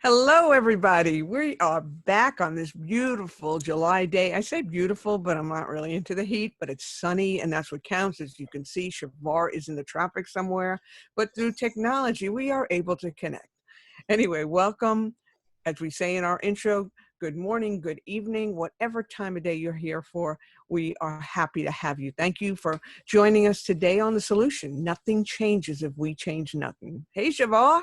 Hello, everybody. We are back on this beautiful July day. I say beautiful, but I'm not really into the heat, but it's sunny, and that's what counts. As you can see, Chevar is in the tropics somewhere, but through technology, we are able to connect. Anyway, welcome. As we say in our intro, good morning, good evening, whatever time of day you're here for, we are happy to have you. Thank you for joining us today on The Solution. Nothing changes if we change nothing. Hey, Chevar.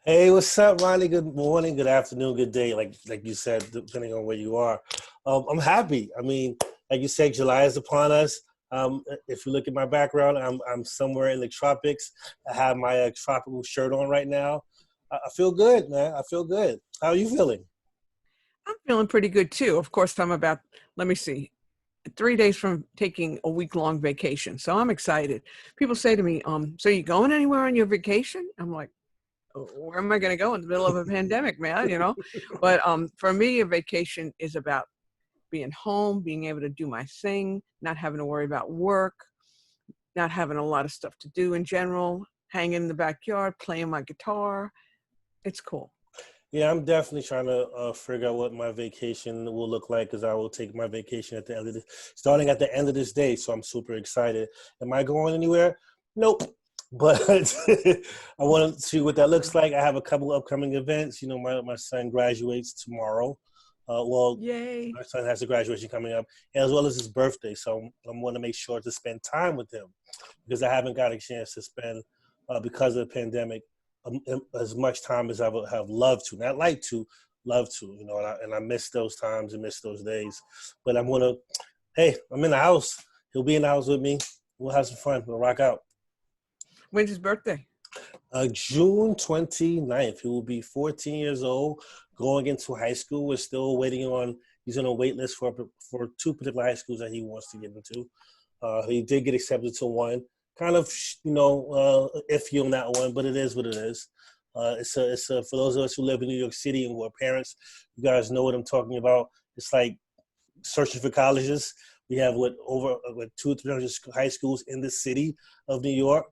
Hey, what's up, Ronnie? Good morning, good afternoon, good day. Like you said, depending on where you are. I'm happy. I mean, like you said, July is upon us. If you look at my background, I'm somewhere in the tropics. I have my tropical shirt on right now. I feel good, man. I feel good. How are you feeling? I'm feeling pretty good too. Of course, I'm about, let me see, 3 days from taking a week-long vacation. So I'm excited. People say to me, so you going anywhere on your vacation? I'm like, where am I going to go in the middle of a pandemic, man? But for me, a vacation is about being home, being able to do my thing, not having to worry about work, not having a lot of stuff to do in general, hanging in the backyard, playing my guitar. It's cool. Yeah, I'm definitely trying to figure out what my vacation will look like because I will take my vacation at the end of starting at the end of this day. So I'm super excited. Am I going anywhere? Nope. But I want to see what that looks like. I have a couple upcoming events. You know, my son graduates tomorrow. Yay. My son has a graduation coming up, as well as his birthday. So I want to make sure to spend time with him because I haven't got a chance to spend, because of the pandemic, as much time as I would have loved to. Not like to, love to, and I miss those times and miss those days. But hey, I'm in the house. He'll be in the house with me. We'll have some fun. We'll rock out. When's his birthday? June 29th. He will be 14 years old, going into high school. We're still waiting on, he's on a wait list for two particular high schools that he wants to get into. He did get accepted to one. Kind of, iffy on that one, but it is what it is. It's for those of us who live in New York City and who are parents, you guys know what I'm talking about. It's like searching for colleges. We have over 200-300 high schools in the city of New York.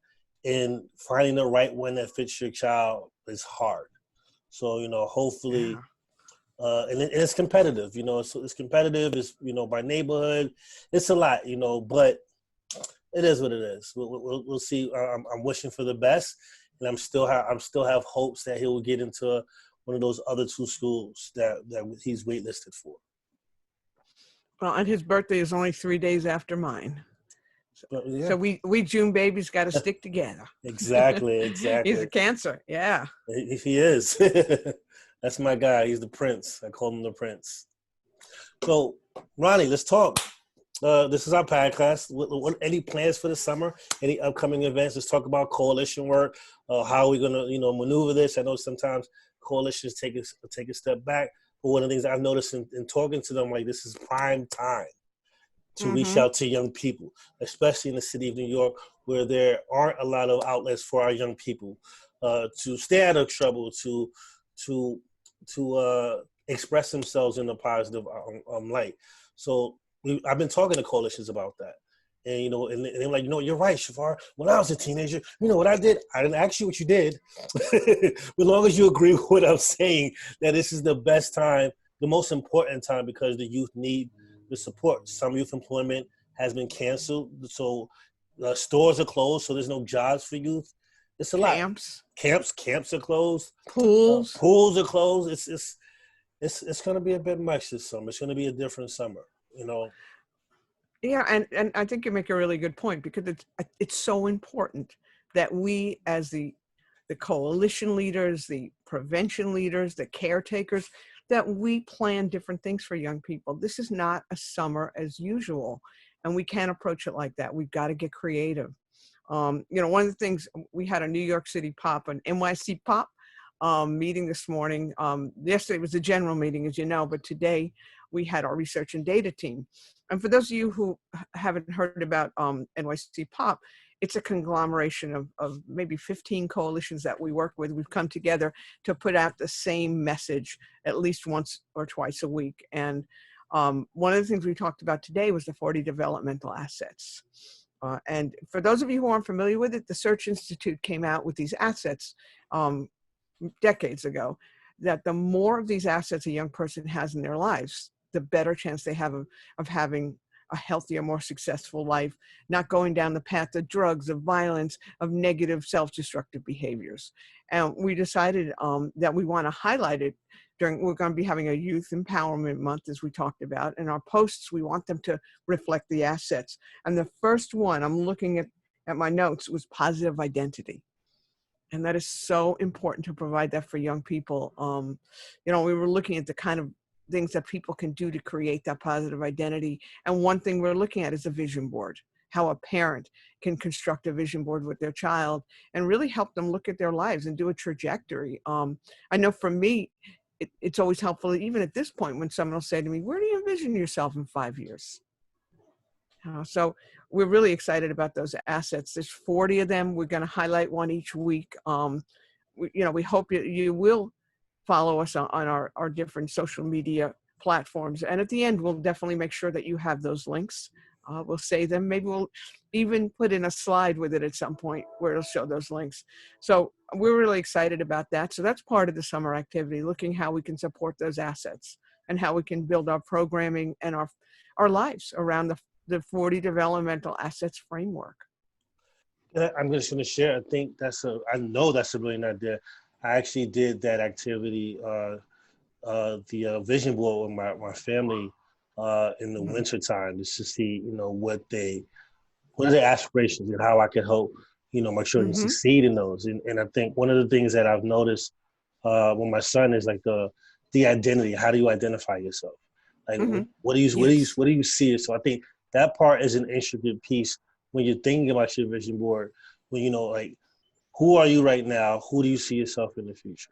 And finding the right one that fits your child is hard. So, hopefully, and it's competitive, it's competitive. It's, by neighborhood, it's a lot, but it is what it is. We'll see. I'm wishing for the best, and I'm still have hopes that he will get into one of those other two schools that he's waitlisted for. Well, and his birthday is only 3 days after mine. Yeah. So we June babies got to stick together. Exactly. He's a Cancer. Yeah. He is. That's my guy. He's the prince. I call him the prince. So, Ronnie, let's talk. This is our podcast. Any plans for the summer? Any upcoming events? Let's talk about coalition work. How are we going to, maneuver this? I know sometimes coalitions take a step back. But one of the things I've noticed in talking to them, like, this is prime time to reach out to young people, especially in the city of New York, where there aren't a lot of outlets for our young people to stay out of trouble, to express themselves in a positive light. So I've been talking to coalitions about that. And, and they're like, you're right, Chevar. When I was a teenager, you know what I did? I didn't ask you what you did. But as long as you agree with what I'm saying, that this is the best time, the most important time, because the youth need the support. Some youth employment has been canceled, so stores are closed, so there's no jobs for youth. It's a lot. Camps are closed. Pools are closed. It's going to be a bit much this summer. It's going to be a different summer, Yeah, and I think you make a really good point, because it's so important that we, as the coalition leaders, the prevention leaders, the caretakers, that we plan different things for young people. This is not a summer as usual, and we can't approach it like that. We've got to get creative. One of the things, we had a New York City Pop, an NYC Pop meeting this morning. Yesterday was a general meeting, as you know, but today we had our research and data team. And for those of you who haven't heard about NYC Pop, it's a conglomeration of maybe 15 coalitions that we work with. We've come together to put out the same message at least once or twice a week. And one of the things we talked about today was the 40 developmental assets. And for those of you who aren't familiar with it, the Search Institute came out with these assets decades ago. that the more of these assets a young person has in their lives, the better chance they have of having a healthier, more successful life, not going down the path of drugs, of violence, of negative self-destructive behaviors. And we decided that we want to highlight it we're going to be having a youth empowerment month, as we talked about. And our posts, we want them to reflect the assets. And the first one, I'm looking at my notes, was positive identity. And that is so important to provide that for young people. We were looking at the kind of things that people can do to create that positive identity. And one thing we're looking at is a vision board, how a parent can construct a vision board with their child and really help them look at their lives and do a trajectory. I know for me, it's always helpful, even at this point, when someone will say to me, where do you envision yourself in 5 years? So we're really excited about those assets. There's 40 of them. We're going to highlight one each week. We hope you will follow us on our different social media platforms. And at the end, we'll definitely make sure that you have those links. We'll say them. Maybe we'll even put in a slide with it at some point where it'll show those links. So we're really excited about that. So that's part of the summer activity, looking how we can support those assets and how we can build our programming and our lives around the 40 developmental assets framework. I'm just going to share. I know that's a brilliant idea. I actually did that activity, the vision board with my family in the winter time, just to see, what are their aspirations and how I can help, my children succeed in those. And I think one of the things that I've noticed with my son is like the identity. How do you identify yourself? Like, what do you see? So I think that part is an intricate piece when you're thinking about your vision board. When like, who are you right now? Who do you see yourself in the future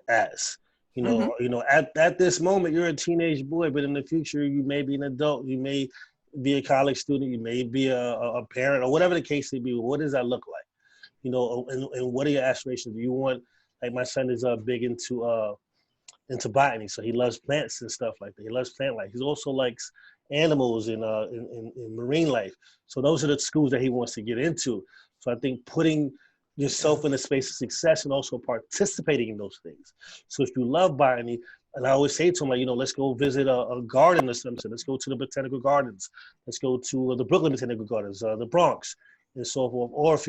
as? At this moment, you're a teenage boy, but in the future, you may be an adult. You may be a college student. You may be a parent, or whatever the case may be. What does that look like? And what are your aspirations? Do you want, like, my son is big into botany, so he loves plants and stuff like that. He loves plant life. He also likes animals and in marine life. So those are the schools that he wants to get into. So I think putting yourself in a space of success and also participating in those things. So if you love botany, and I always say to him, like, let's go visit a garden or something. Let's go to the botanical gardens. Let's go to the Brooklyn Botanical Gardens, the Bronx, and so forth. Or if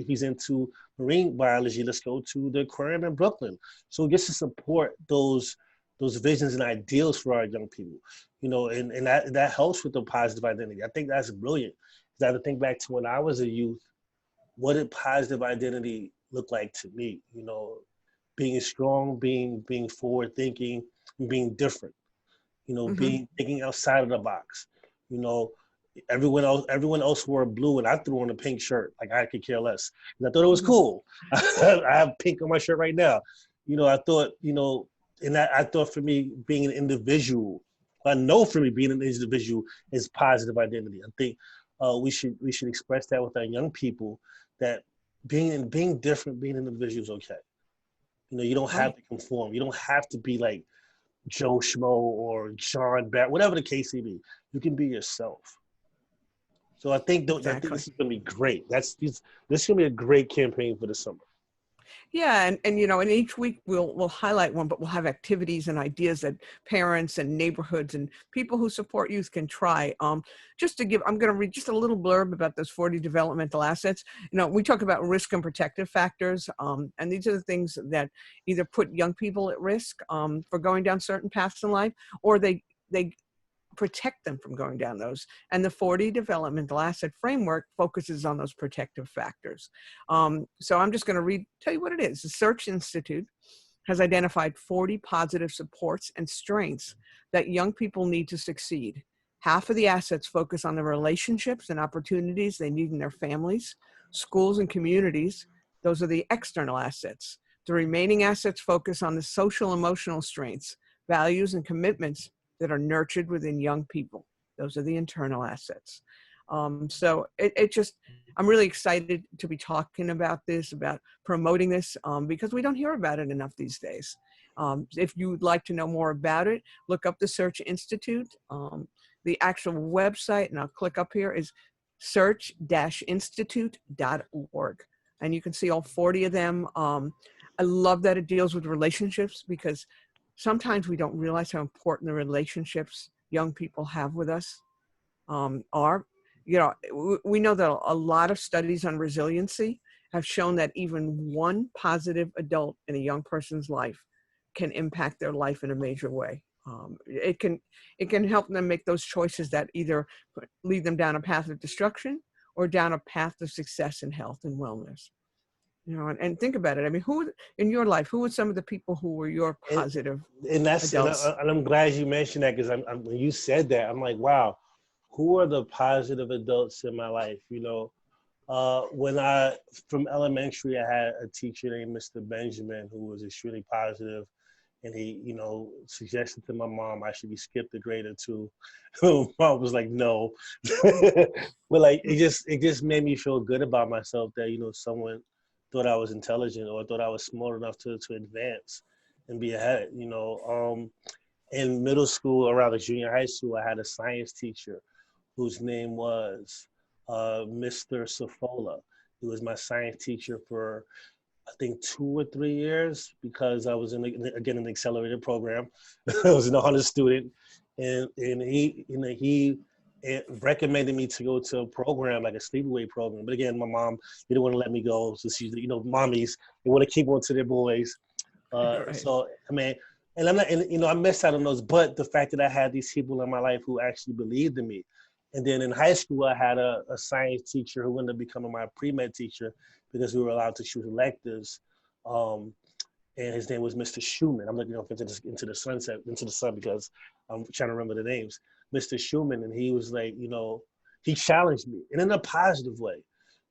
he's into marine biology, let's go to the aquarium in Brooklyn. So just to support those visions and ideals for our young people, and that helps with the positive identity. I think that's brilliant. I have to think back to when I was a youth. What did positive identity look like to me? Being strong, being forward thinking, being different. Being thinking outside of the box. Everyone else wore blue, and I threw on a pink shirt. Like, I could care less. And I thought it was cool. I have pink on my shirt right now. I thought, and I thought for me being an individual, I know for me being an individual is positive identity. I think we should express that with our young people, that being different, being an individual is okay. You don't have to conform. You don't have to be like Joe Schmo or John Bat, whatever the case may be. You can be yourself. So I think this is going to be great. This is going to be a great campaign for the summer. Yeah, and each week we'll highlight one, but we'll have activities and ideas that parents and neighborhoods and people who support youth can try. I'm going to read just a little blurb about those 40 developmental assets. We talk about risk and protective factors, and these are the things that either put young people at risk for going down certain paths in life, or they protect them from going down those. And the 40 developmental asset framework focuses on those protective factors. So I'm just going to tell you what it is. The Search Institute has identified 40 positive supports and strengths that young people need to succeed. Half of the assets focus on the relationships and opportunities they need in their families, schools, and communities. Those are the external assets. The remaining assets focus on the social emotional strengths, values, and commitments that are nurtured within young people. Those are the internal assets. So I'm really excited to be talking about this, about promoting this, because we don't hear about it enough these days. If you'd like to know more about it, look up the Search Institute. The actual website, and I'll click up here, is search-institute.org. And you can see all 40 of them. I love that it deals with relationships, because sometimes we don't realize how important the relationships young people have with us are. You know, we know that a lot of studies on resiliency have shown that even one positive adult in a young person's life can impact their life in a major way. It can help them make those choices that either lead them down a path of destruction or down a path of success and health and wellness. You know, and think about it. I mean, who in your life, who were some of the people who were your And, positive and adults? I'm glad you mentioned that, because when you said that, I'm like, wow, who are the positive adults in my life? You know, when from elementary, I had a teacher named Mr. Benjamin who was extremely positive, and he, you know, suggested to my mom I should be skipped a grade or two. Mom was like, no, but like it just made me feel good about myself that, you know, someone thought I was intelligent or thought I was smart enough to advance and be ahead. You know, in middle school, around the junior high school, I had a science teacher whose name was Mr. Safola. He was my science teacher for, I think, 2 or 3 years, because I was again in the accelerated program. I was an honor student, and he, you know, he recommended me to go to a program like a sleepaway program. But again, my mom didn't want to let me go, so she's, you know, mommies, they want to keep on to their boys. Right. So I mean, and I'm not, and you know, I missed out on those. But the fact that I had these people in my life who actually believed in me, and then in high school I had a science teacher who ended up becoming my pre-med teacher, because we were allowed to choose electives. Um, and his name was Mr. Schumann. I'm looking off into the sunset, into the sun, because I'm trying to remember the names. Mr. Schumann, and he was like, you know, he challenged me, and in a positive way.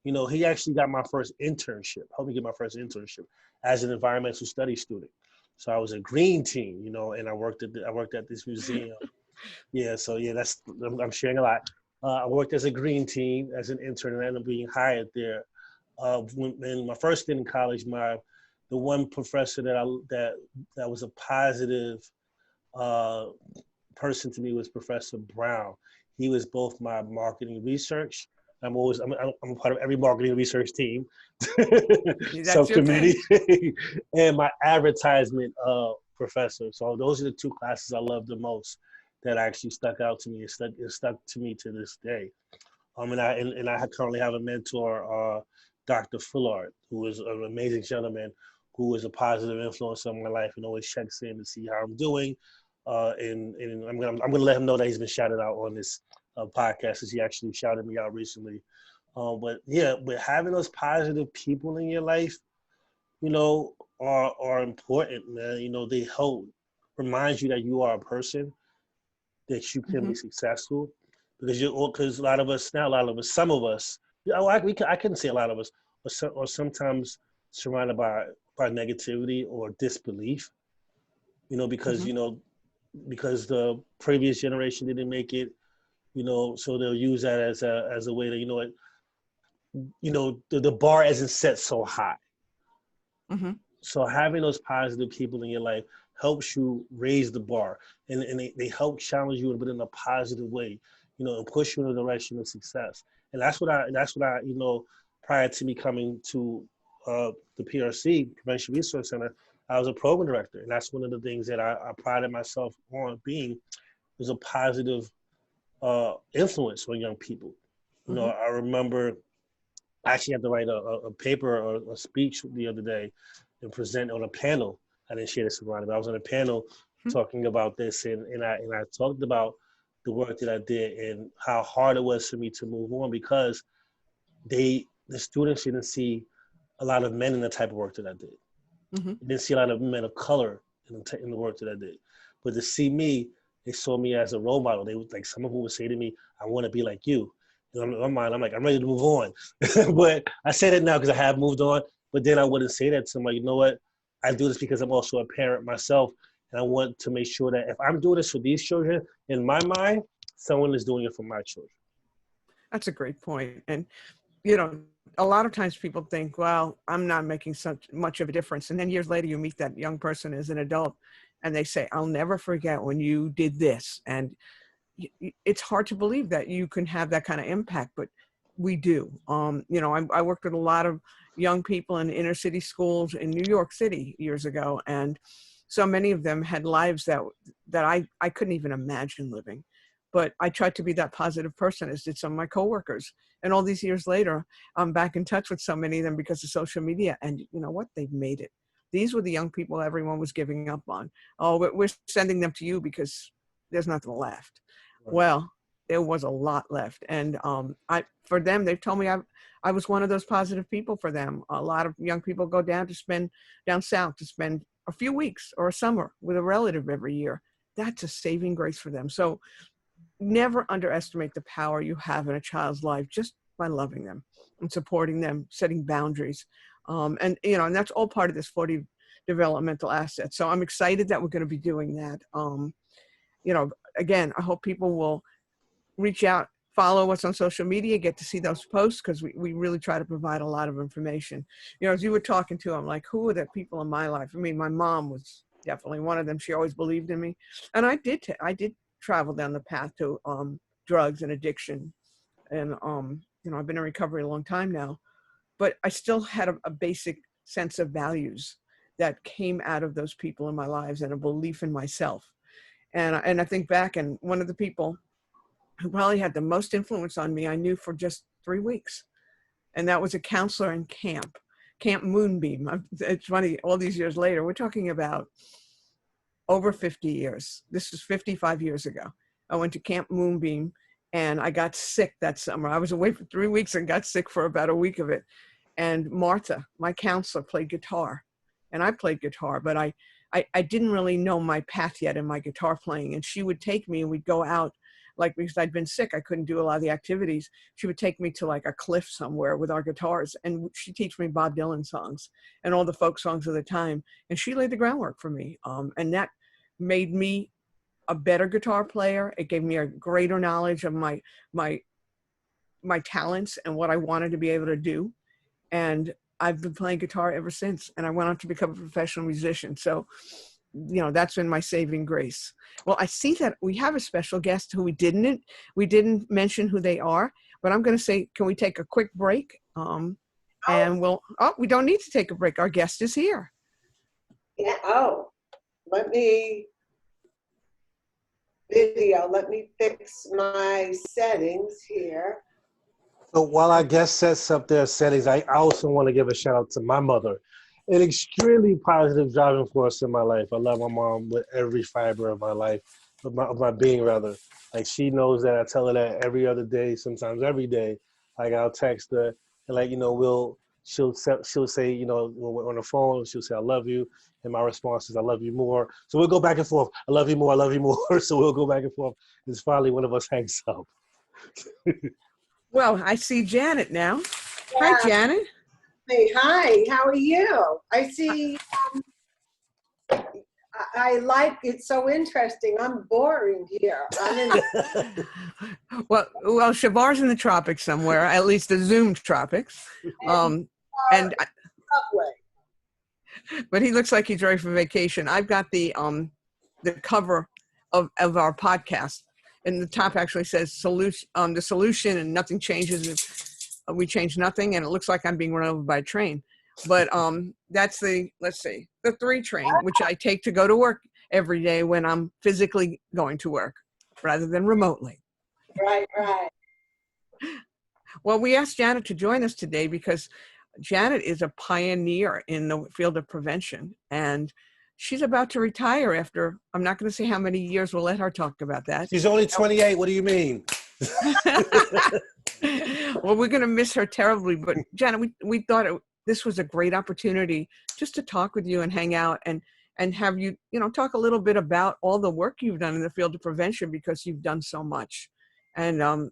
You know, he actually got my first internship, helped me get my first internship as an environmental studies student. So I was a green team, you know, and I worked at this museum. Yeah, so yeah, I'm sharing a lot. I worked as a green team as an intern, and I ended up being hired there. In my first stint in college, the one professor that was a positive uh, person to me was Professor Brown. He was both my marketing research. I'm a part of every marketing research team, That's your subcommittee, thing. and my advertisement professor. So those are the two classes I love the most, that actually stuck out to me. It stuck to me to this day. And I currently have a mentor, Dr. Fullard, who is an amazing gentleman, who is a positive influence on my life and always checks in to see how I'm doing. And I'm gonna let him know that he's been shouted out on this podcast, as he actually shouted me out recently. But yeah, but having those positive people in your life, you know, are important, man. You know, they help remind you that you are a person, that you can be Hmm. successful, because a lot of us, not a lot of us, some of us, you know, I couldn't say a lot of us, or sometimes surrounded by negativity or disbelief, you know, because Hmm. you know, because the previous generation didn't make it, you know, so they'll use that as a way to, you know what, you know, the bar isn't set so high. Hmm. So having those positive people in your life helps you raise the bar, and they help challenge you, but in a positive way, you know, and push you in the direction of success. And that's what I, you know, prior to me coming to the PRC, Prevention Resource Center, I was a program director. And that's one of the things that I prided myself on being, was a positive influence on young people. You know, Hmm. I remember I actually had to write a paper or a speech the other day and present on a panel. I didn't share this with Ronnie, but I was on a panel talking about this, and I talked about the work that I did and how hard it was for me to move on, because the students didn't see a lot of men in the type of work that I did. Hmm. They didn't see a lot of men of color in the work that I did. But to see me, they saw me as a role model. They would, like, some of them would say to me, "I want to be like you." And in my mind, I'm like, I'm ready to move on. But I say that now because I have moved on. But then I wouldn't say that to them. Like, you know what? I do this because I'm also a parent myself, and I want to make sure that if I'm doing this for these children, in my mind, someone is doing it for my children. That's a great point. And, you know, a lot of times people think, well, I'm not making such much of a difference. And then years later, you meet that young person as an adult and they say, I'll never forget when you did this. And it's hard to believe that you can have that kind of impact, but we do. I worked with a lot of young people in inner city schools in New York City years ago, and so many of them had lives that I couldn't even imagine living. But I tried to be that positive person, as did some of my coworkers. And all these years later, I'm back in touch with so many of them because of social media. And you know what? They've made it. These were the young people everyone was giving up on. Oh, we're sending them to you because there's nothing left. Right. Well, there was a lot left. And for them, they've told me I was one of those positive people for them. A lot of young people go down south to spend a few weeks or a summer with a relative every year. That's a saving grace for them. So never underestimate the power you have in a child's life just by loving them and supporting them, setting boundaries. And that's all part of this 40 developmental assets. So I'm excited that we're going to be doing that. Again, I hope people will reach out, follow us on social media, get to see those posts, because we really try to provide a lot of information. As you were talking to, I'm like, who are the people in my life? I mean, my mom was definitely one of them. She always believed in me. And I did travel down the path to drugs and addiction. And, I've been in recovery a long time now, but I still had a basic sense of values that came out of those people in my lives and a belief in myself. And I think back, and one of the people who probably had the most influence on me, I knew for just 3 weeks. And that was a counselor in Camp Moonbeam. It's funny, all these years later, we're talking about over 50 years. This was 55 years ago. I went to Camp Moonbeam and I got sick that summer. I was away for 3 weeks and got sick for about a week of it. And Martha, my counselor, played guitar. And I played guitar, but I didn't really know my path yet in my guitar playing. And she would take me and we'd go out, like, because I'd been sick, I couldn't do a lot of the activities. She would take me to like a cliff somewhere with our guitars, and she'd teach me Bob Dylan songs and all the folk songs of the time. And she laid the groundwork for me. And that made me a better guitar player. It gave me a greater knowledge of my talents and what I wanted to be able to do. And I've been playing guitar ever since. And I went on to become a professional musician. So, that's been my saving grace. Well, I see that we have a special guest who we didn't mention who they are, but I'm going to say, can we take a quick break? And we don't need to take a break. Our guest is here. Yeah. Oh, let me fix my settings here. So while our guest sets up their settings, I also want to give a shout out to my mother, an extremely positive driving force in my life. I love my mom with every fiber of my life, of my being rather. Like, she knows that. I tell her that every other day, sometimes every day. Like, I'll text her and she'll say, when we're on the phone, she'll say, I love you. And my response is, I love you more. So we'll go back and forth. I love you more. I love you more. So we'll go back and forth. And finally, one of us hangs up. Well, I see Janet now. Yeah. Hi, Janet. Hey, hi, how are you? I see, I like it, so interesting. I'm boring here. Well, Chevar's in the tropics somewhere, at least the Zoom tropics. But he looks like he's ready for vacation. I've got the cover of our podcast, and the top actually says the solution, and nothing changes. We change nothing, and it looks like I'm being run over by a train. But that's the 3 train, which I take to go to work every day when I'm physically going to work rather than remotely. Right. Well, we asked Janet to join us today because Janet is a pioneer in the field of prevention, and she's about to retire after, I'm not going to say how many years. We'll let her talk about that. She's only 28. What do you mean? Well, we're going to miss her terribly, but Janet, we thought this was a great opportunity just to talk with you and hang out and have you, talk a little bit about all the work you've done in the field of prevention, because you've done so much. And,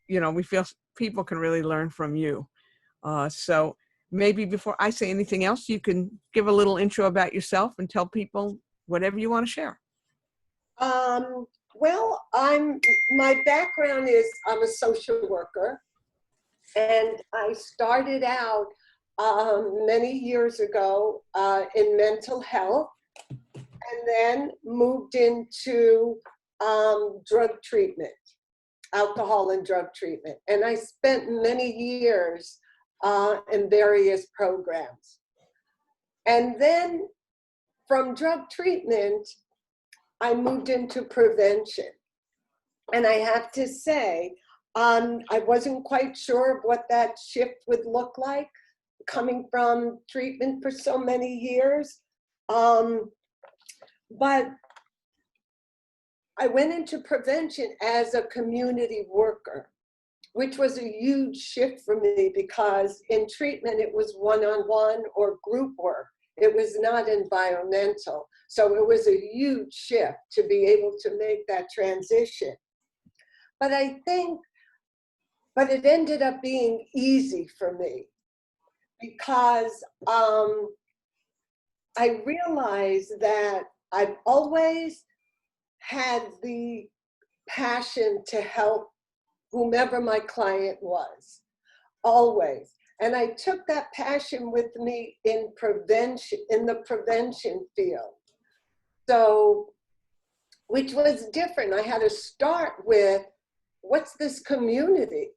we feel people can really learn from you. So maybe before I say anything else, you can give a little intro about yourself and tell people whatever you want to share. Well, my background is I'm a social worker, and I started out many years ago in mental health, and then moved into drug treatment. alcohol and drug treatment. And I spent many years in various programs. And then from drug treatment, I moved into prevention. And I have to say, I wasn't quite sure of what that shift would look like, coming from treatment for so many years. But I went into prevention as a community worker, which was a huge shift for me because in treatment, it was one-on-one or group work. It was not environmental. So it was a huge shift to be able to make that transition. But it ended up being easy for me because I realized that I've always had the passion to help whomever my client was, always. And I took that passion with me in prevention, in the prevention field. So, which was different. I had to start with, what's this community?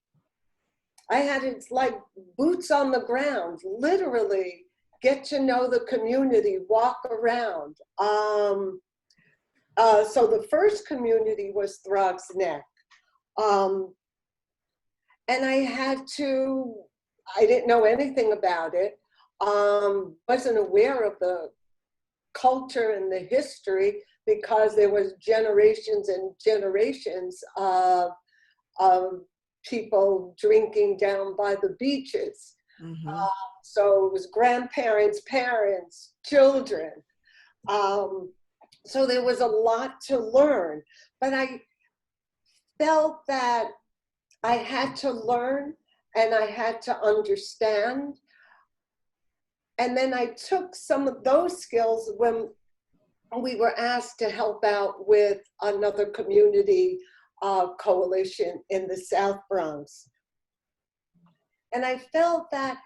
I had to, like, boots on the ground, literally get to know the community, walk around. So the first community was Throgs Neck. And I didn't know anything about it, wasn't aware of the culture and the history because there was generations and generations of people drinking down by the beaches. Mm-hmm. So it was grandparents, parents, children. So there was a lot to learn, but I felt that I had to learn and I had to understand. And then I took some of those skills when we were asked to help out with another community coalition in the South Bronx. And I felt that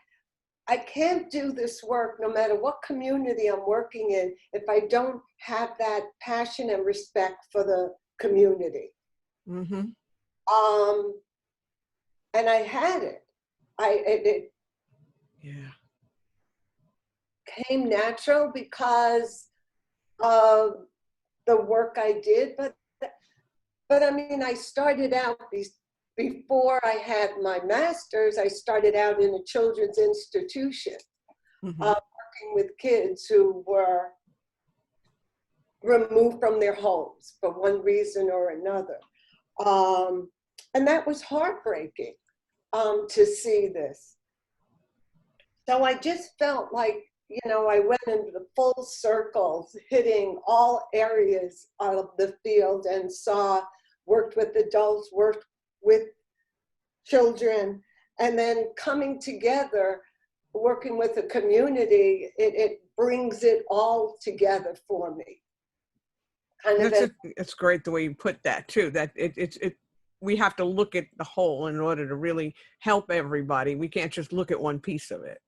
I can't do this work no matter what community I'm working in if I don't have that passion and respect for the community. Mm-hmm. And I had it. It came natural because of the work I did, but I mean, I started out before I had my master's. I started out in a children's institution, Mm-hmm. Working with kids who were removed from their homes for one reason or another. And that was heartbreaking to see this. So I just felt like, you know, I went into the full circle, hitting all areas of the field and worked with adults, worked with children, and then coming together, working with the community, it brings it all together for me. It's great the way you put that too, that we have to look at the whole in order to really help everybody. We can't just look at one piece of it.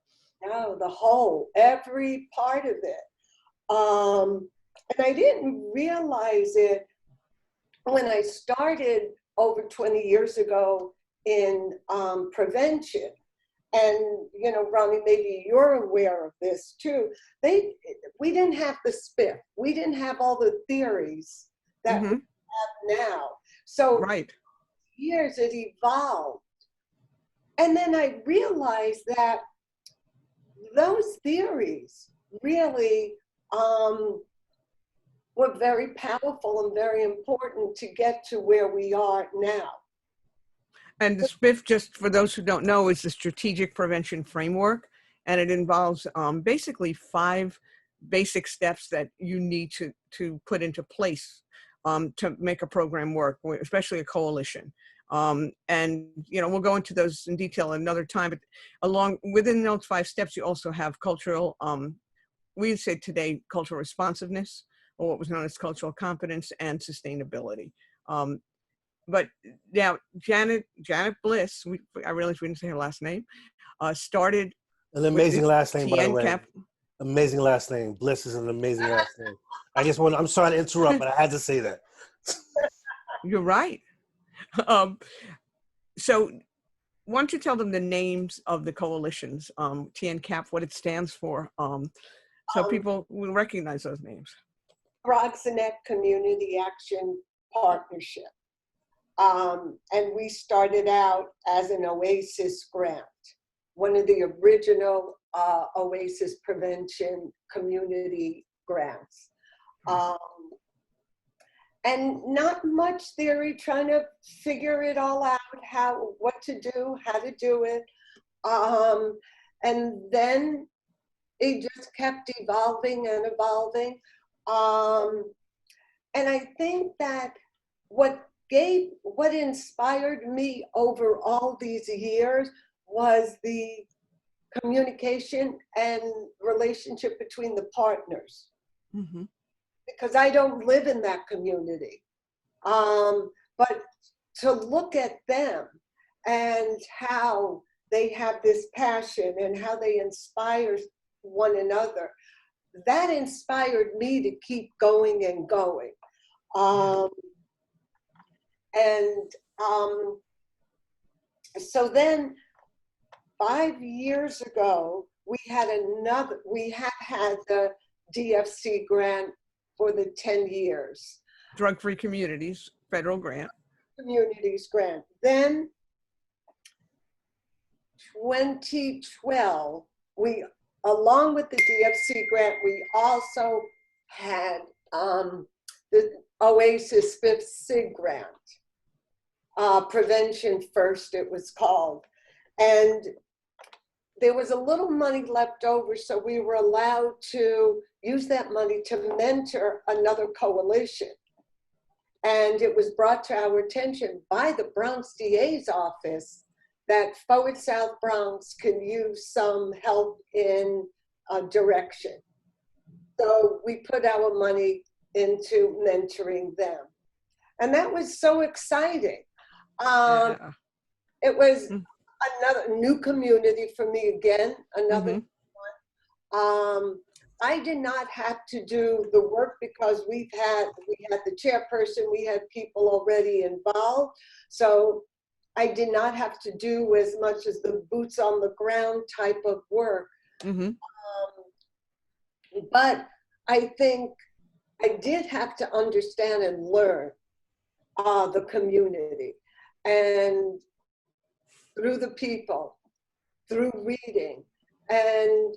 No, the whole, every part of it. And I didn't realize it when I started over 20 years ago in prevention. And, you know, Ronni, maybe you're aware of this too. We didn't have the spiff. We didn't have all the theories that Mm-hmm. we have now. So Right. years it evolved. And then I realized that those theories really were very powerful and very important to get to where we are now. And the SPIF, just for those who don't know, is the Strategic Prevention Framework, and it involves basically 5 basic steps that you need to put into place to make a program work, especially a coalition. And you know, we'll go into those in detail another time. But within those 5 steps, you also have cultural. We say today cultural responsiveness, or what was known as cultural competence, and sustainability. But now Janit Bliss, I realized we didn't say her last name, started An amazing last name, by the TN way. Amazing last name. Bliss is an amazing last name. I'm sorry to interrupt, but I had to say that. You're right. So why don't you tell them the names of the coalitions, TNCAP, what it stands for, so people will recognize those names. Bronx Neck Community Action Partnership. And we started out as an OASIS grant, one of the original OASIS prevention community grants. And not much theory, trying to figure it all out, what to do, how to do it. And then it just kept evolving and evolving. And I think that what inspired me over all these years was the communication and relationship between the partners. Mm-hmm. Because I don't live in that community. But to look at them and how they have this passion and how they inspire one another, that inspired me to keep going and going. So then 5 years ago, we had had the DFC grant for the 10 years. Drug-free communities, federal grant. Communities grant. Then 2012, along with the DFC grant, we also had the OASIS 5th SIG grant. Prevention First, it was called. And there was a little money left over, so we were allowed to use that money to mentor another coalition. And it was brought to our attention by the Bronx DA's office that Forward South Bronx can use some help in direction. So we put our money into mentoring them. And that was so exciting. It was another new community for me again, another one. I did not have to do the work because we had the chairperson, we had people already involved. So I did not have to do as much as the boots on the ground type of work. But I think I did have to understand and learn the community, and through the people, through reading, and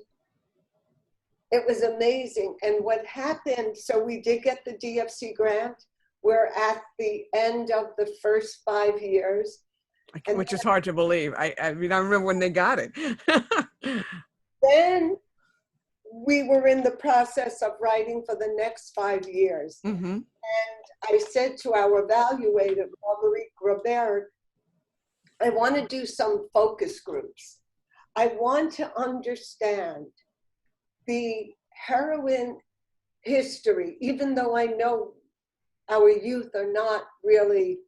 it was amazing. And what happened, so we did get the DFC grant. We're at the end of the first 5 years. Which is hard to believe. I mean, I remember when they got it. Then we were in the process of writing for the next 5 years. And I said to our evaluator, Marguerite Grobert, I want to do some focus groups. I want to understand the heroin history, even though I know our youth are not really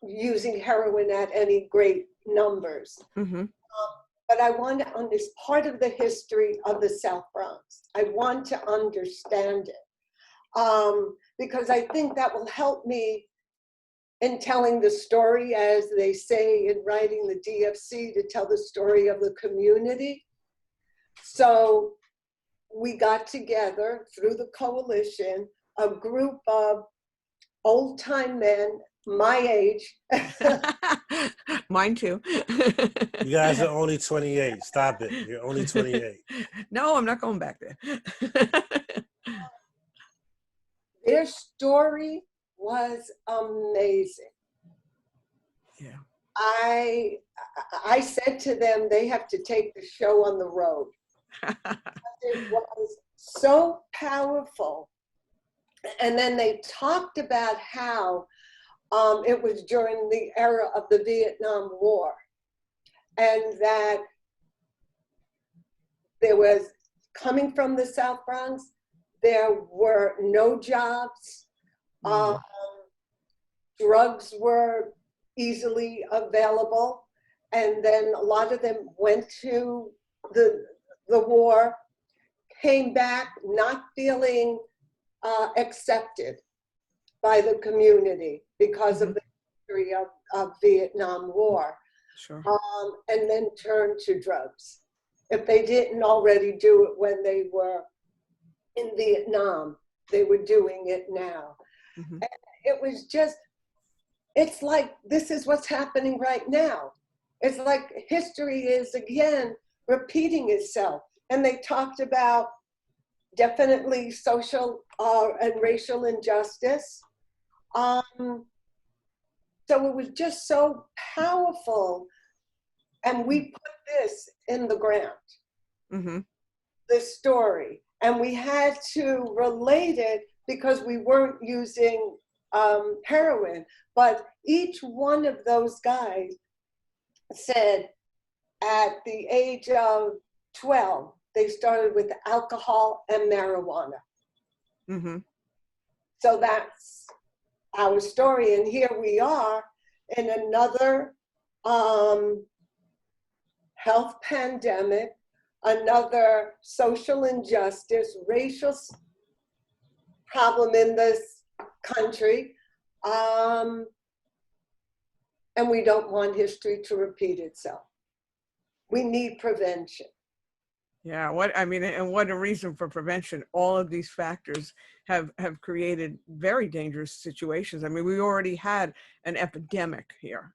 using heroin at any great numbers. But I want to understand part of the history of the South Bronx. I want to understand it because I think that will help me in telling the story, as they say in writing the DFC, to tell the story of the community. So we got together through the coalition, a group of old-time men, my age. Mine too. You guys are only 28. Stop it. You're only 28. No, I'm not going back there. Their story was amazing. Yeah. I said to them, they have to take the show on the road. It was so powerful. And then they talked about how it was during the era of the Vietnam War, and that there was, coming from the South Bronx, there were no jobs. Drugs were easily available, and then a lot of them went to the war, came back not feeling accepted by the community because of the history of Vietnam War, Sure. and then turn to drugs. If they didn't already do it when they were in Vietnam, they were doing it now. Mm-hmm. And it was just, it's like, this is what's happening right now. It's like history is again repeating itself. And they talked about definitely social and racial injustice. So it was just so powerful. And we put this in the ground, Mm-hmm. this story. And we had to relate it because we weren't using heroin. But each one of those guys said at the age of 12, they started with alcohol and marijuana. Mm-hmm. So that's our story. And here we are in another health pandemic, another social injustice, racial problem in this country. And we don't want history to repeat itself. We need prevention. Yeah, what I mean, and what a reason for prevention. All of these factors have created very dangerous situations. I mean, we already had an epidemic here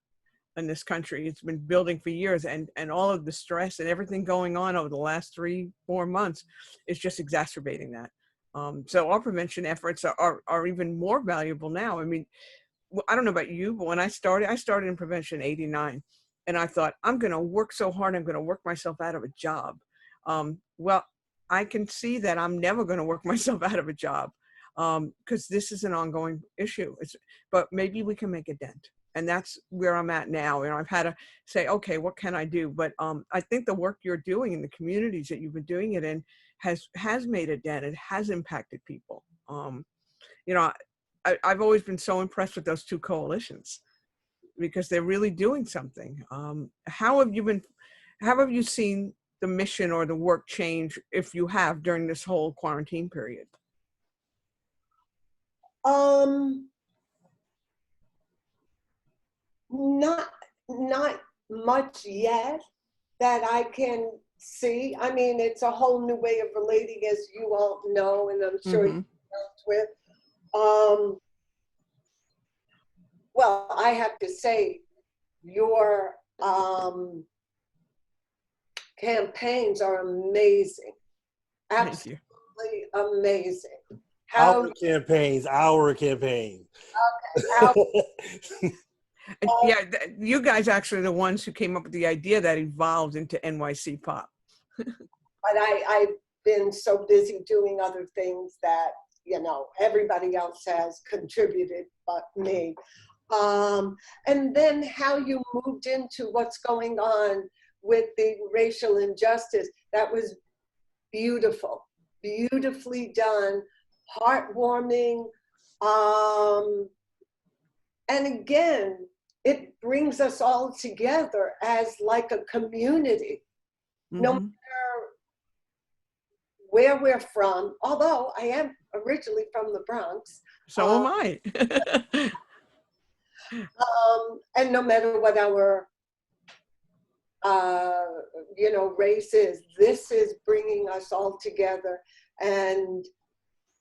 in this country. It's been building for years, and all of the stress and everything going on over the last 3-4 months is just exacerbating that. So our prevention efforts are even more valuable now. I mean, I don't know about you, but when I started in prevention in '89, and I thought, I'm going to work so hard, I'm going to work myself out of a job. Well, I can see that I'm never going to work myself out of a job because this is an ongoing issue. But maybe we can make a dent. And that's where I'm at now. And I've had to say, okay, what can I do? But I think the work you're doing in the communities that you've been doing it in has made a dent. It has impacted people. You know, I've always been so impressed with those two coalitions because they're really doing something. How have you seen the mission or the work change, if you have, during this whole quarantine period? Not much yet that I can see. I mean, it's a whole new way of relating, as you all know, and I'm sure Mm-hmm. you dealt with. Well, I have to say, your campaigns are amazing. Thank you. Absolutely amazing. Our campaign. How Yeah, you guys actually are the ones who came up with the idea that evolved into NYC Pop. but I've been so busy doing other things that, you know, everybody else has contributed but me. And then how you moved into what's going on with the racial injustice, that was beautiful, beautifully done, heartwarming. And again, it brings us all together as like a community. Mm-hmm. No matter where we're from, although I am originally from the Bronx. So am I. And no matter what our, race is, this is bringing us all together, and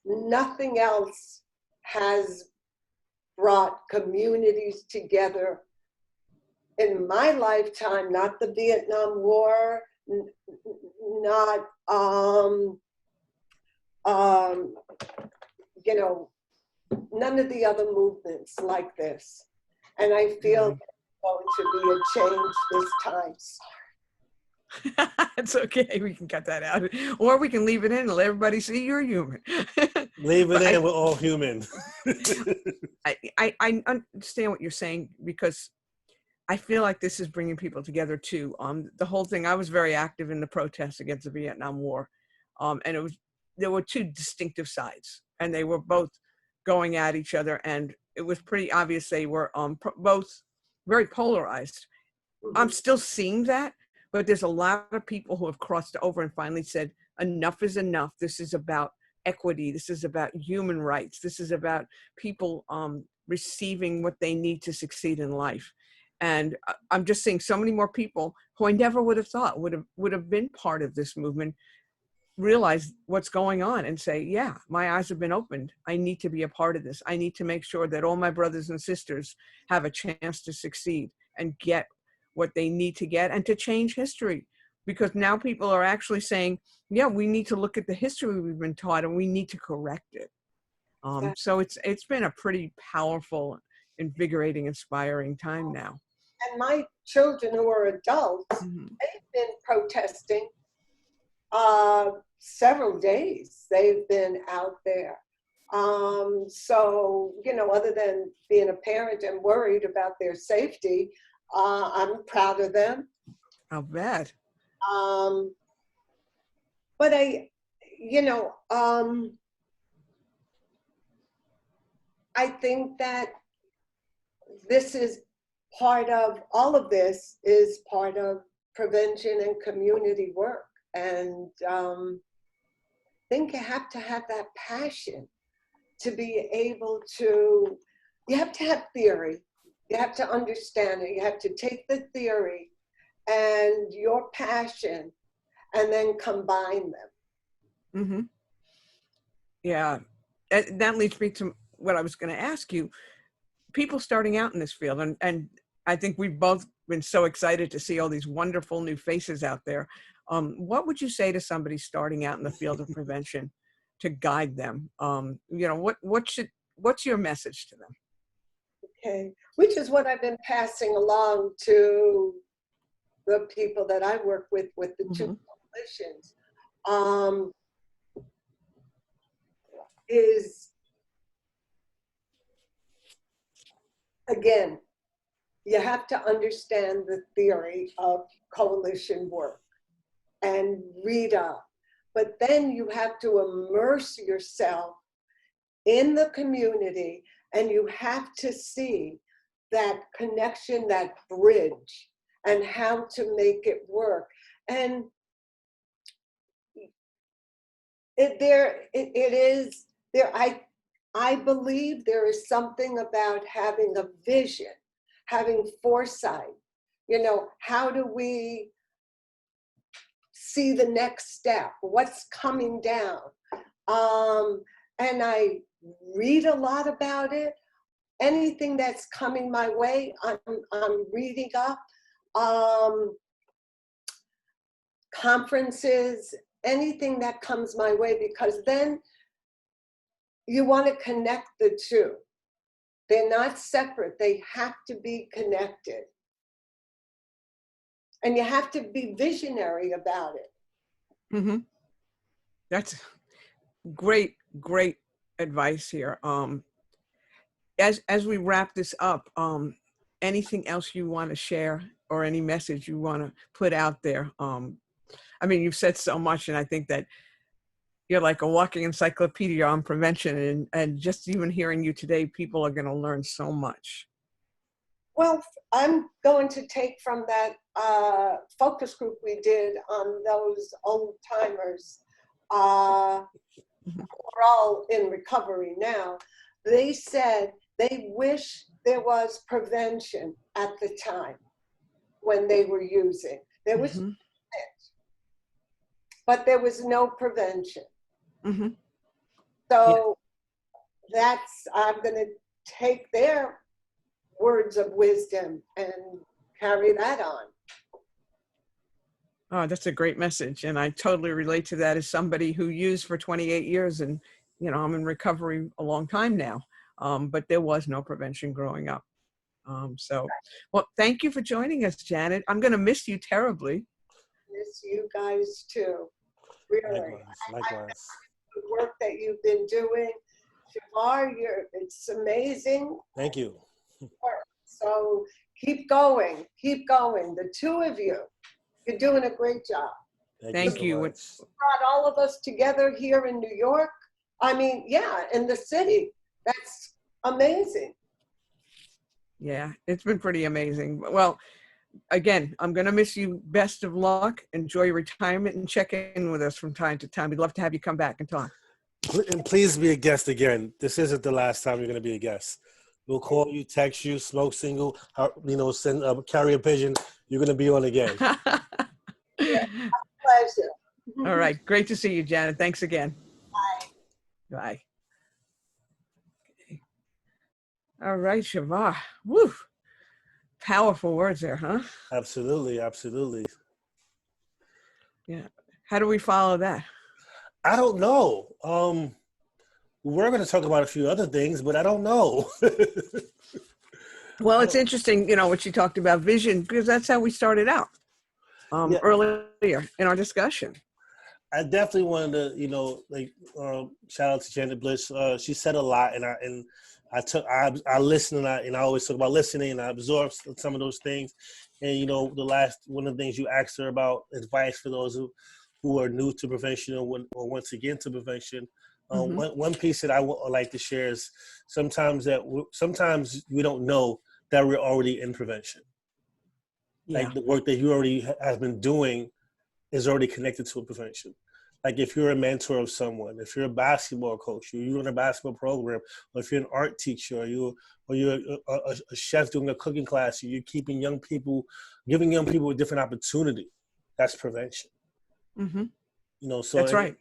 nothing else has brought communities together in my lifetime, not the Vietnam War, not, none of the other movements like this. And I feel there's going to be a change this time. It's okay. We can cut that out, or we can leave it in and let everybody see you're human. Leave it in. We're all human. I understand what you're saying, because I feel like this is bringing people together too. The whole thing. I was very active in the protests against the Vietnam War, and there were two distinctive sides, and they were both going at each other, and it was pretty obvious they were both very polarized. Mm-hmm. I'm still seeing that, but there's a lot of people who have crossed over and finally said, enough is enough. This is about equity. This is about human rights. This is about people receiving what they need to succeed in life. And I'm just seeing so many more people who I never would have thought would have been part of this movement realize what's going on and say, yeah, my eyes have been opened. I need to be a part of this. I need to make sure that all my brothers and sisters have a chance to succeed and get what they need to get and to change history. Because now people are actually saying, yeah, we need to look at the history we've been taught and we need to correct it. So it's been a pretty powerful, invigorating, inspiring time now. And my children who are adults, Mm-hmm. they've been protesting several days. They've been out there. So, you know, other than being a parent and worried about their safety, I'm proud of them. I'll bet. But you know, I think that this is part of, all of this is part of prevention and community work. And I think you have to have that passion to be able to, you have to have theory, you have to understand it, you have to take the theory and your passion and then combine them. Mm-hmm. Yeah, that leads me to what I was going to ask you. People starting out in this field, and I think we've both been so excited to see all these wonderful new faces out there. What would you say to somebody starting out in the field of prevention to guide them? You know, what's your message to them? Okay, which is what I've been passing along to the people that I work with the two coalitions, is, again, you have to understand the theory of coalition work and read up, but then you have to immerse yourself in the community and you have to see that connection, that bridge, and how to make it work. And I believe there is something about having a vision, having foresight. You know, how do we see the next step? What's coming down? And I read a lot about it. Anything that's coming my way, I'm reading up. Conferences, anything that comes my way, because then you want to connect the two. They're not separate. They have to be connected. And you have to be visionary about it. Mm-hmm. That's great advice here. As we wrap this up, anything else you want to share or any message you want to put out there? I mean, you've said so much, and I think that you're like a walking encyclopedia on prevention, and just even hearing you today, people are going to learn so much. Well, I'm going to take from that focus group we did on those old timers. We're all in recovery now. They said they wish there was prevention at the time when they were using. There was, but there was no prevention. So that's, I'm going to take their words of wisdom and carry that on. Oh, that's a great message. And I totally relate to that as somebody who used for 28 years and, you know, I'm in recovery a long time now, but there was no prevention growing up. So, well, thank you for joining us, Janet. I'm going to miss you terribly. Miss you guys too. Really. Likewise. The work that you've been doing, Chevar, it's amazing. Thank you. So keep going, the two of you. You're doing a great job. Thank you. So brought all of us together here in New York. I mean, yeah, in the city. That's amazing. Yeah, it's been pretty amazing. Well, again, I'm going to miss you. Best of luck. Enjoy your retirement and check in with us from time to time. We'd love to have you come back and talk. And please be a guest again. This isn't the last time you're going to be a guest. We'll call you, text you, smoke single, send carrier pigeon. You're going to be on again. Pleasure. All right. Great to see you, Janet. Thanks again. Bye. Bye. Okay. All right, Chevar. Woo. Powerful words there, huh? Absolutely. Absolutely. Yeah. How do we follow that? I don't know. We're going to talk about a few other things, but I don't know. Well, it's interesting, what you talked about vision, because that's how we started out earlier in our discussion. I definitely wanted to, shout out to Janit Bliss. She said a lot, and I listened, and I always talk about listening, and I absorbed some of those things. And one of the things you asked her about advice for those who are new to prevention or once again to prevention. One piece that I would like to share is sometimes we don't know that we're already in prevention. Yeah. Like the work that you already have been doing is already connected to a prevention. Like if you're a mentor of someone, if you're a basketball coach, you're in a basketball program, or if you're an art teacher, or you're a chef doing a cooking class, or you're giving young people a different opportunity, that's prevention. Mm-hmm. So that's right.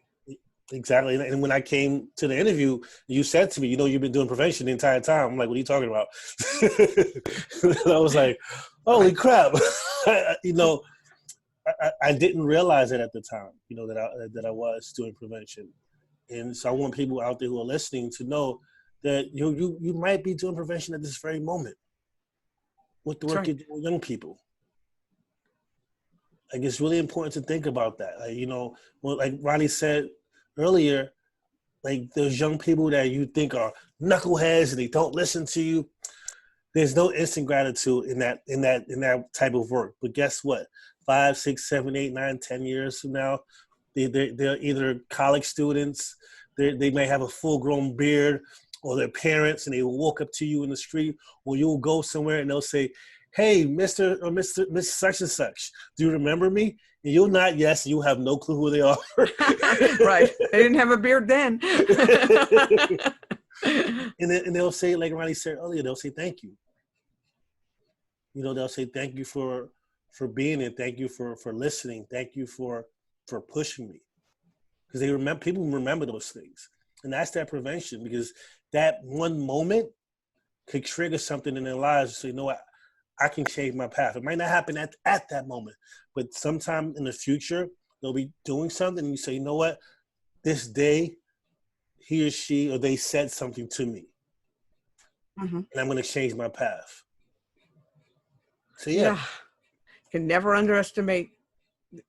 Exactly. And when I came to the interview, you said to me, you've been doing prevention the entire time. I'm like, what are you talking about? And I was like, holy crap. I didn't realize it at the time, that I was doing prevention. And so I want people out there who are listening to know that you might be doing prevention at this very moment with the work you do with young people. Like, it's really important to think about that. Like Ronnie said earlier, like those young people that you think are knuckleheads and they don't listen to you, there's no instant gratitude in that type of work. But guess what? 5, 6, 7, 8, 9, 10 years from now, they're either college students, they may have a full-grown beard, or their parents, and they will walk up to you in the street, or you'll go somewhere and they'll say, hey, Mr. or Miss such and such, do you remember me? And you'll nod yes, and you'll have no clue who they are. Right. They didn't have a beard then. And they'll say, like Ronnie said earlier, they'll say thank you. They'll say thank you for being there. Thank you for listening. Thank you for pushing me. Because people remember those things. And that's that prevention, because that one moment could trigger something in their lives. So, I can change my path. It might not happen at that moment, but sometime in the future, they'll be doing something and you say, you know what? This day, he or she or they said something to me. And I'm going to change my path. So, yeah. You can never underestimate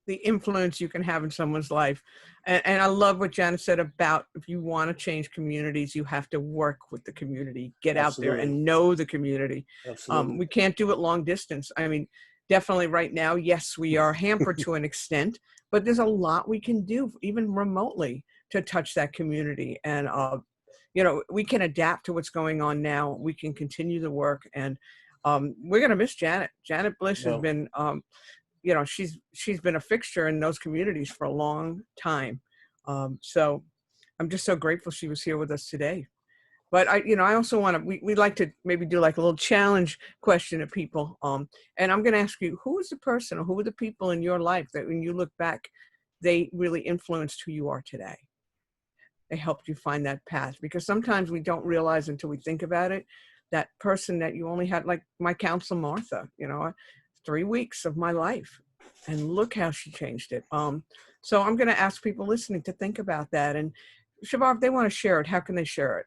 the influence you can have in someone's life. And I love what Janet said about if you want to change communities, you have to work with the community, get Absolutely. out there and know the community. Absolutely. We can't do it long distance. I mean, definitely right now, yes, we are hampered to an extent, but there's a lot we can do even remotely to touch that community. And, we can adapt to what's going on now. We can continue the work, and we're going to miss Janet. Janet Bliss has been, she's been a fixture in those communities for a long time. So I'm just so grateful she was here with us today. But I also want to, we'd like to maybe do like a little challenge question to people. And I'm going to ask you, who is the person or who are the people in your life that when you look back, they really influenced who you are today? They helped you find that path, because sometimes we don't realize until we think about it, that person that you only had, like my counselor, Martha, 3 weeks of my life, and look how she changed it. So I'm going to ask people listening to think about that. And Chevar, if they want to share it, how can they share it?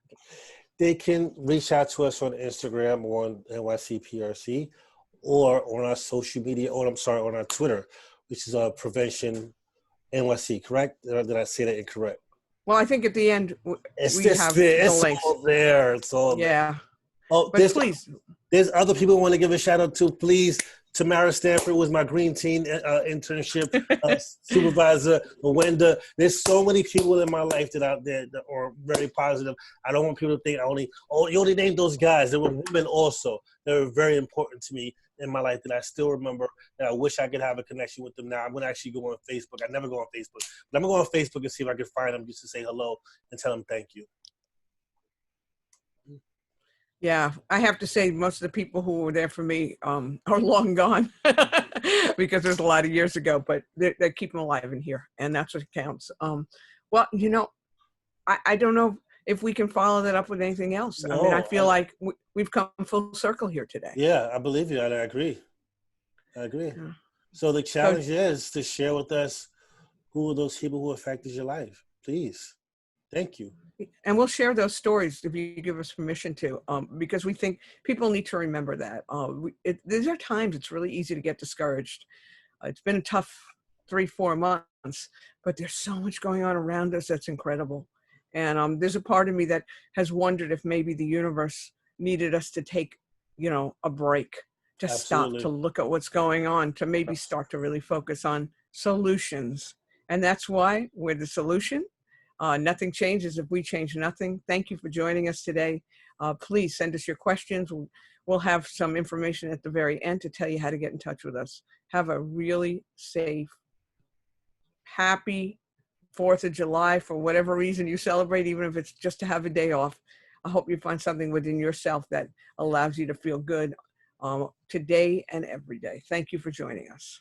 They can reach out to us on Instagram or on NYCPRC, or on our social media, on our Twitter, which is Prevention NYC, correct? Or did I say that incorrect? Well, I think at the end, it's the links. All there. It's all there. Oh, but please. There's other people I want to give a shout out to. Please, Tamara Stanford was my green team internship supervisor. Wenda. There's so many people in my life that out there that are very positive. I don't want people to think you only named those guys. There were women also that were very important to me in my life that I still remember that I wish I could have a connection with them now. I'm going to actually go on Facebook. I never go on Facebook, but I'm going to go on Facebook and see if I can find them just to say hello and tell them thank you. Yeah, I have to say most of the people who were there for me are long gone because it was a lot of years ago, but they keep them alive in here, and that's what counts. Well, you know, I don't know if we can follow that up with anything else. I mean, I feel like we've come full circle here today. Yeah, I believe you. I agree. I agree. Yeah. So the challenge is to share with us who are those people who affected your life. Please. Thank you. And we'll share those stories if you give us permission to, because we think people need to remember that. These are times it's really easy to get discouraged. It's been a tough 3-4 months, but there's so much going on around us that's incredible. And there's a part of me that has wondered if maybe the universe needed us to take, you know, a break, to Absolutely. stop, to look at what's going on, to maybe start to really focus on solutions. And that's why we're the solution. Nothing changes if we change nothing. Thank you for joining us today. Please send us your questions. We'll have some information at the very end to tell you how to get in touch with us. Have a really safe, happy 4th of July for whatever reason you celebrate, even if it's just to have a day off. I hope you find something within yourself that allows you to feel good today and every day. Thank you for joining us.